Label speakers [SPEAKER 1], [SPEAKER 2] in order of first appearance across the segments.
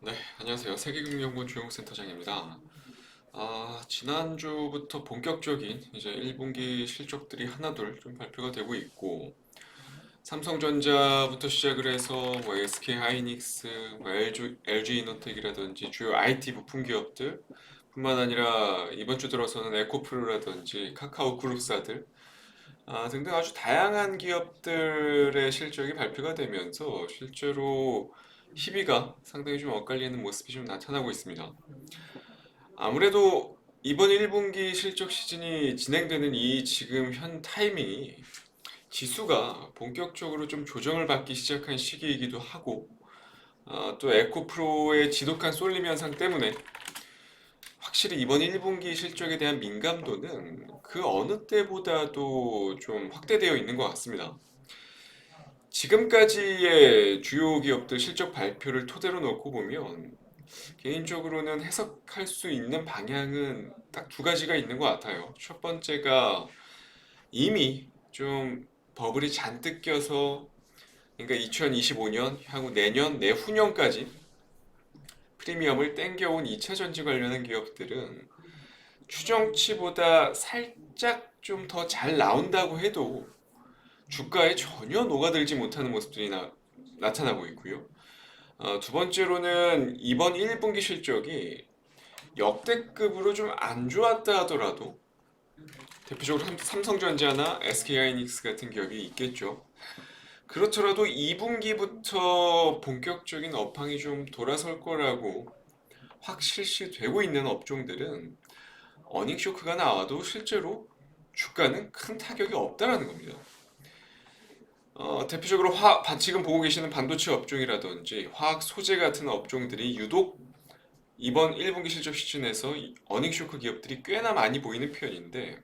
[SPEAKER 1] 네, 안녕하세요. 세계금융연구원 조영센터장입니다. 지난주부터 본격적인 이제 1분기 실적들이 하나둘 좀 발표가 되고 있고, 삼성전자부터 시작을 해서 뭐 SK하이닉스, 뭐 LG이노텍이라든지 주요 IT 부품 기업들 뿐만 아니라 이번 주 들어서는 에코프로라든지 카카오 그룹사들 등등 아주 다양한 기업들의 실적이 발표가 되면서 실제로 희비가 상당히 좀 엇갈리는 모습이 좀 나타나고 있습니다. 아무래도 이번 1분기 실적 시즌이 진행되는 이 지금 현 타이밍이 지수가 본격적으로 좀 조정을 받기 시작한 시기이기도 하고, 또 에코프로의 지독한 쏠림 현상 때문에 확실히 이번 1분기 실적에 대한 민감도는 그 어느 때보다도 좀 확대되어 있는 것 같습니다. 지금까지의 주요 기업들 실적 발표를 토대로 놓고 보면 개인적으로는 해석할 수 있는 방향은 딱 두 가지가 있는 것 같아요. 첫 번째가 이미 좀 버블이 잔뜩 껴서, 그러니까 2025년 향후 내년 내후년까지 프리미엄을 땡겨온 2차 전지 관련한 기업들은 추정치보다 살짝 좀 더 잘 나온다고 해도 주가에 전혀 녹아들지 못하는 모습들이 나타나고 있고요. 두 번째로는 이번 1분기 실적이 역대급으로 좀 안 좋았다 하더라도 대표적으로 삼성전자나 SK하이닉스 같은 기업이 있겠죠. 그렇더라도 2분기부터 본격적인 업황이 좀 돌아설 거라고 확실시되고 있는 업종들은 어닝 쇼크가 나와도 실제로 주가는 큰 타격이 없다라는 겁니다. 대표적으로 지금 보고 계시는 반도체 업종이라든지 화학 소재 같은 업종들이 유독 이번 1분기 실적 시즌에서 어닝 쇼크 기업들이 꽤나 많이 보이는 편인데,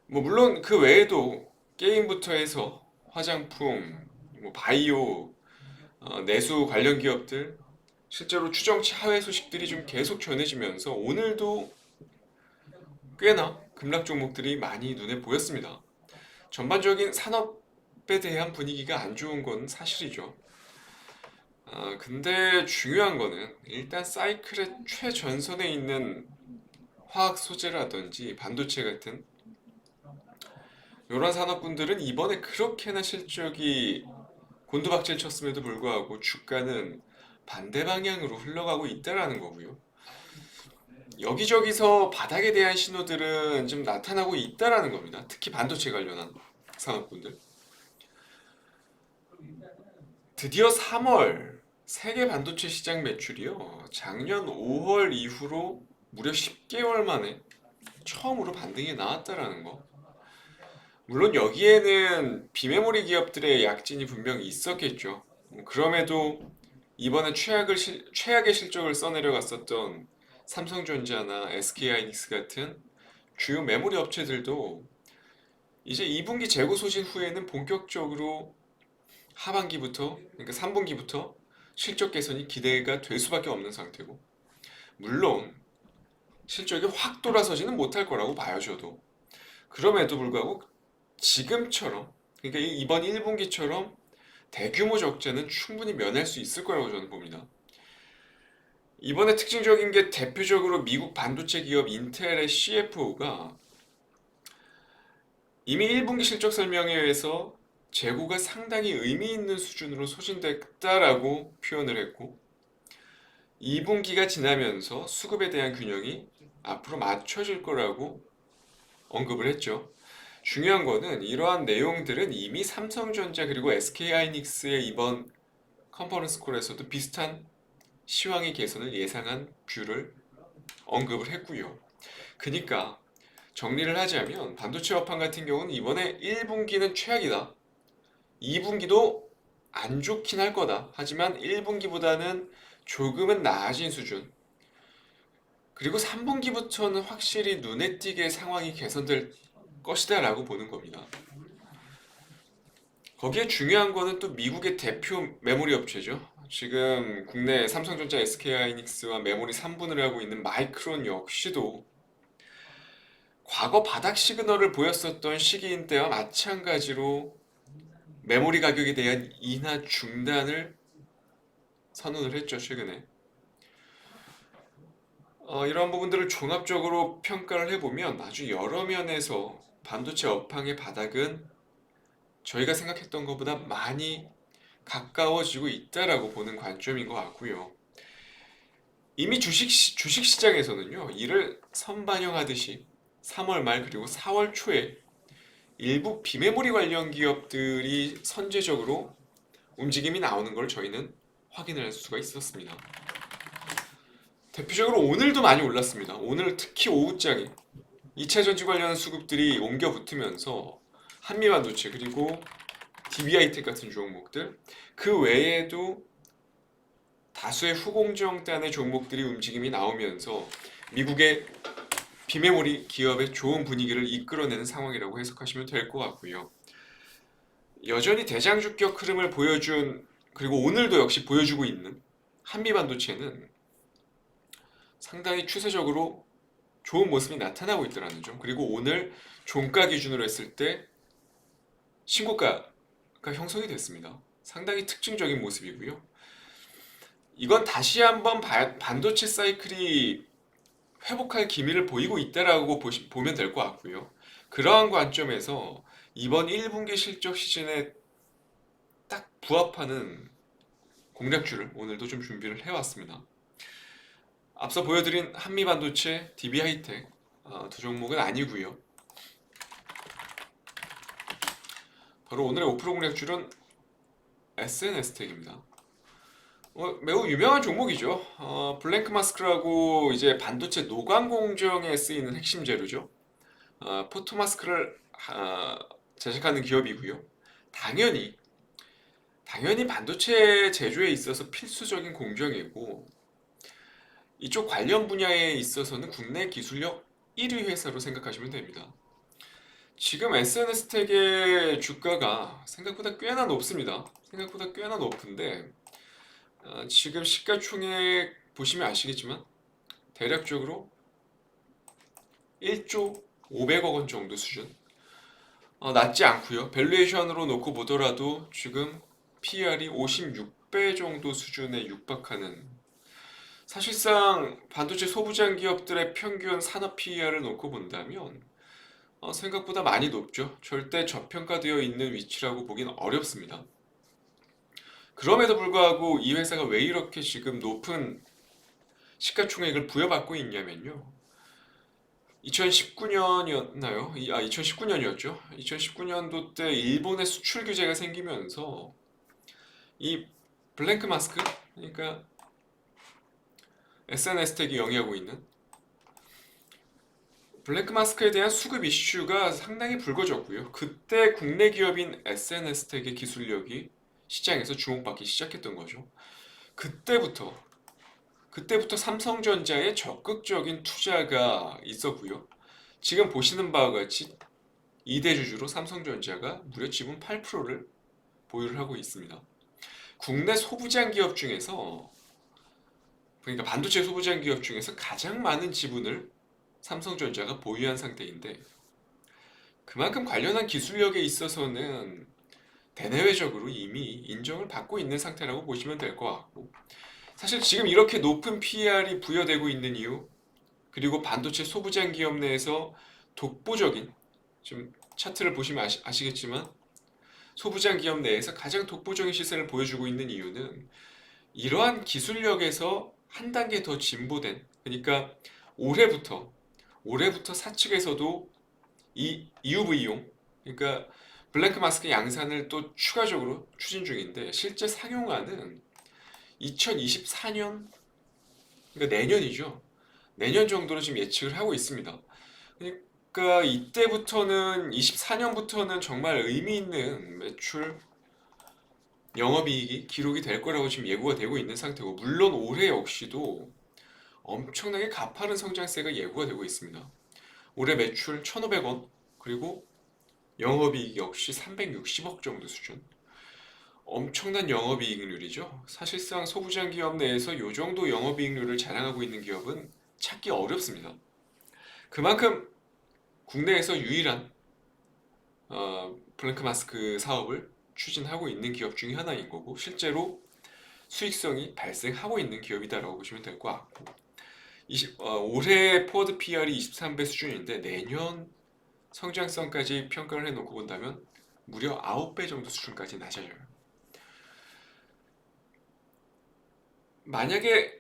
[SPEAKER 1] 뭐 물론 그 외에도 게임부터 해서 화장품, 뭐 바이오, 내수 관련 기업들 실제로 추정치 하회 소식들이 좀 계속 전해지면서 오늘도 꽤나 급락 종목들이 많이 눈에 보였습니다. 전반적인 산업에 대한 분위기가 안 좋은 건 사실이죠. 근데 중요한 거는 일단 사이클의 최전선에 있는 화학 소재라든지 반도체 같은 이런 산업군들은 이번에 그렇게나 실적이 곤두박질 쳤음에도 불구하고 주가는 반대 방향으로 흘러가고 있다라는 거고요. 여기저기서 바닥에 대한 신호들은 좀 나타나고 있다라는 겁니다. 특히 반도체 관련한 산업군들. 드디어 3월 세계 반도체 시장 매출이요. 작년 5월 이후로 무려 10개월 만에 처음으로 반등이 나왔다라는 거. 물론 여기에는 비메모리 기업들의 약진이 분명히 있었겠죠. 그럼에도 이번에 최악의 실적을 써내려갔었던 삼성전자나 SK하이닉스 같은 주요 메모리 업체들도 이제 2분기 재고 소진 후에는 본격적으로 하반기부터, 그러니까 3분기부터 실적 개선이 기대가 될 수밖에 없는 상태고, 물론 실적이 확 돌아서지는 못할 거라고 봐요, 저도. 그럼에도 불구하고 지금처럼, 그러니까 이번 1분기처럼 대규모 적자는 충분히 면할 수 있을 거라고 저는 봅니다. 이번에 특징적인 게 대표적으로 미국 반도체 기업 인텔의 CFO가 이미 1분기 실적 설명에 의해서 재고가 상당히 의미 있는 수준으로 소진됐다라고 표현을 했고, 2분기가 지나면서 수급에 대한 균형이 앞으로 맞춰질 거라고 언급을 했죠. 중요한 거는 이러한 내용들은 이미 삼성전자 그리고 SK하이닉스의 이번 컨퍼런스 콜에서도 비슷한 시황의 개선을 예상한 뷰를 언급을 했고요. 그러니까 정리를 하자면 반도체 업황 같은 경우는 이번에 1분기는 최악이다. 2분기도 안 좋긴 할 거다. 하지만 1분기보다는 조금은 나아진 수준. 그리고 3분기부터는 확실히 눈에 띄게 상황이 개선될 것이다 라고 보는 겁니다. 거기에 중요한 거는 또 미국의 대표 메모리 업체죠. 지금 국내 삼성전자, SK하이닉스와 메모리 3분을 하고 있는 마이크론 역시도 과거 바닥 시그널을 보였었던 시기인 때와 마찬가지로 메모리 가격에 대한 인하 중단을 선언을 했죠, 최근에. 이런 부분들을 종합적으로 평가를 해보면 아주 여러 면에서 반도체 업황의 바닥은 저희가 생각했던 것보다 많이 가까워지고 있다라고 보는 관점인 것 같고요. 이미 주식 시장에서는요, 이를 선반영하듯이 3월 말 그리고 4월 초에 일부 비메모리 관련 기업들이 선제적으로 움직임이 나오는 걸 저희는 확인을 할 수가 있었습니다. 대표적으로 오늘도 많이 올랐습니다. 오늘 특히 오후장에 2차 전지 관련 수급들이 옮겨 붙으면서 한미반도체 그리고 DB하이텍 같은 종목들, 그 외에도 다수의 후공정단의 종목들이 움직임이 나오면서 미국의 비메모리 기업의 좋은 분위기를 이끌어내는 상황이라고 해석하시면 될 것 같고요. 여전히 대장주격 흐름을 보여준, 그리고 오늘도 역시 보여주고 있는 한미반도체는 상당히 추세적으로 좋은 모습이 나타나고 있다는 점, 그리고 오늘 종가 기준으로 했을 때 신고가가 형성이 됐습니다. 상당히 특징적인 모습이고요. 이건 다시 한번 반도체 사이클이 회복할 기미를 보이고 있다라고 보면 될 것 같고요. 그러한 관점에서 이번 1분기 실적 시즌에 딱 부합하는 공략주를 오늘도 좀 준비를 해왔습니다. 앞서 보여드린 한미반도체, DB하이텍 두 종목은 아니고요. 바로 오늘의 5% 공략줄은 SNS텍입니다. 매우 유명한 종목이죠. 블랭크 마스크라고 이제 반도체 노광 공정에 쓰이는 핵심 재료죠. 포토마스크를 제작하는 기업이고요. 당연히 반도체 제조에 있어서 필수적인 공정이고 이쪽 관련 분야에 있어서는 국내 기술력 1위 회사로 생각하시면 됩니다. 지금 SNS텍의 주가가 생각보다 꽤나 높습니다. 생각보다 꽤나 높은데 지금 시가총액 보시면 아시겠지만 대략적으로 1조 500억 원 정도 수준. 낮지 않고요. 밸류에이션으로 놓고 보더라도 지금 PR이 56배 정도 수준에 육박하는, 사실상 반도체 소부장 기업들의 평균 산업 PER을 놓고 본다면 생각보다 많이 높죠. 절대 저평가되어 있는 위치라고 보긴 어렵습니다. 그럼에도 불구하고 이 회사가 왜 이렇게 지금 높은 시가총액을 부여받고 있냐면요. 2019년이었나요? 2019년이었죠. 2019년도 때 일본의 수출 규제가 생기면서 이 블랭크 마스크, 그러니까 SNS텍이 영위하고 있는 블랙 마스크에 대한 수급 이슈가 상당히 불거졌고요. 그때 국내 기업인 SNS텍의 기술력이 시장에서 주목받기 시작했던 거죠. 그때부터 삼성전자의 적극적인 투자가 있었고요. 지금 보시는 바와 같이 2대 주주로 삼성전자가 무려 지분 8%를 보유를 하고 있습니다. 국내 소부장 기업 중에서, 그러니까 반도체 소부장 기업 중에서 가장 많은 지분을 삼성전자가 보유한 상태인데, 그만큼 관련한 기술력에 있어서는 대내외적으로 이미 인정을 받고 있는 상태라고 보시면 될 것 같고, 사실 지금 이렇게 높은 PER이 부여되고 있는 이유, 그리고 반도체 소부장 기업 내에서 독보적인, 지금 차트를 보시면 아시겠지만 소부장 기업 내에서 가장 독보적인 시세를 보여주고 있는 이유는 이러한 기술력에서 한 단계 더 진보된, 그러니까 올해부터 사측에서도 이 EUV용, 그러니까 블랙 마스크 양산을 또 추가적으로 추진 중인데 실제 상용화는 2024년, 그러니까 내년이죠. 내년 정도로 지금 예측을 하고 있습니다. 그러니까 이때부터는, 24년부터는 정말 의미 있는 매출, 영업이익이 기록이 될 거라고 지금 예고가 되고 있는 상태고, 물론 올해 역시도 엄청나게 가파른 성장세가 예고가 되고 있습니다. 올해 매출 1,500원, 그리고 영업이익 역시 360억 정도 수준. 엄청난 영업이익률이죠. 사실상 소부장 기업 내에서 이 정도 영업이익률을 자랑하고 있는 기업은 찾기 어렵습니다. 그만큼 국내에서 유일한 블랭크 마스크 사업을 추진하고 있는 기업 중에 하나인 거고, 실제로 수익성이 발생하고 있는 기업이다라고 보시면 될 것 같고 올해 포워드 PR이 23배 수준인데 내년 성장성까지 평가를 해놓고 본다면 무려 9배 정도 수준까지 낮아져요. 만약에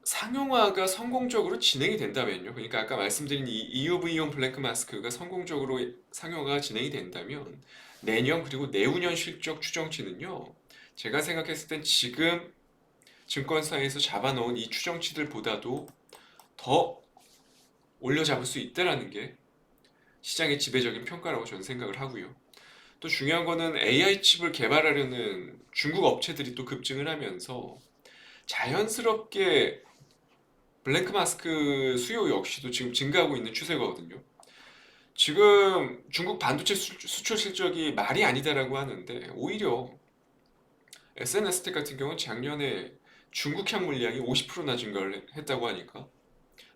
[SPEAKER 1] 상용화가 성공적으로 진행이 된다면요. 그러니까 아까 말씀드린 이 EUV용 블랭크 마스크가 성공적으로 상용화가 진행이 된다면 내년 그리고 내후년 실적 추정치는요. 제가 생각했을 땐 지금 증권사에서 잡아놓은 이 추정치들보다도 더 올려잡을 수 있다라는 게 시장의 지배적인 평가라고 저는 생각을 하고요. 또 중요한 거는 AI 칩을 개발하려는 중국 업체들이 또 급증을 하면서 자연스럽게 블랭크 마스크 수요 역시도 지금 증가하고 있는 추세거든요. 지금 중국 반도체 수출 실적이 말이 아니다라고 하는데 오히려 SNS텍 같은 경우는 작년에 중국향 물량이 50%나 증가를 했다고 하니까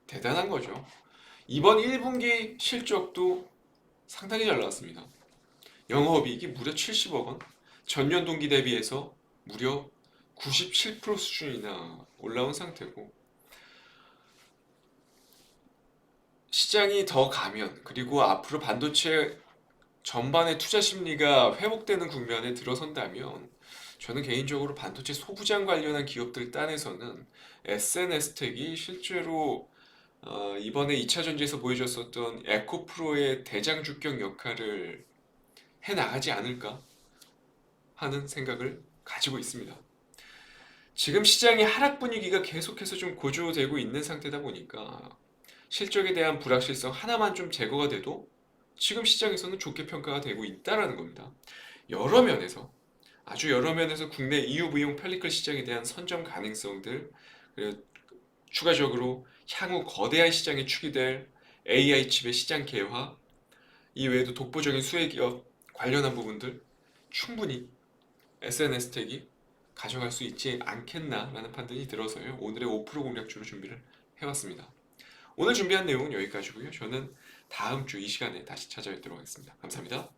[SPEAKER 1] 대단한 거죠. 이번 1분기 실적도 상당히 잘 나왔습니다. 영업이익이 무려 70억 원, 전년 동기 대비해서 무려 97% 수준이나 올라온 상태고 시장이 더 가면 그리고 앞으로 반도체 전반의 투자 심리가 회복되는 국면에 들어선다면 저는 개인적으로 반도체 소부장 관련한 기업들 딴에서는 SNS텍이 실제로 이번에 2차 전지에서 보여줬었던 에코프로의 대장주격 역할을 해나가지 않을까 하는 생각을 가지고 있습니다. 지금 시장의 하락 분위기가 계속해서 좀 고조되고 있는 상태다 보니까 실적에 대한 불확실성 하나만 좀 제거가 돼도 지금 시장에서는 좋게 평가가 되고 있다라는 겁니다. 여러 면에서 아주 여러 면에서 국내 EUV용 펠리클 시장에 대한 선점 가능성들 그리고 추가적으로 향후 거대한 시장에 축이 될 AI 칩의 시장 개화 이외에도 독보적인 수혜 기업 관련한 부분들 충분히 SNS텍이 가져갈 수 있지 않겠나라는 판단이 들어서요. 오늘의 5% 공략주로 준비를 해왔습니다. 오늘 준비한 내용은 여기까지고요. 저는 다음 주 이 시간에 다시 찾아뵙도록 하겠습니다. 감사합니다.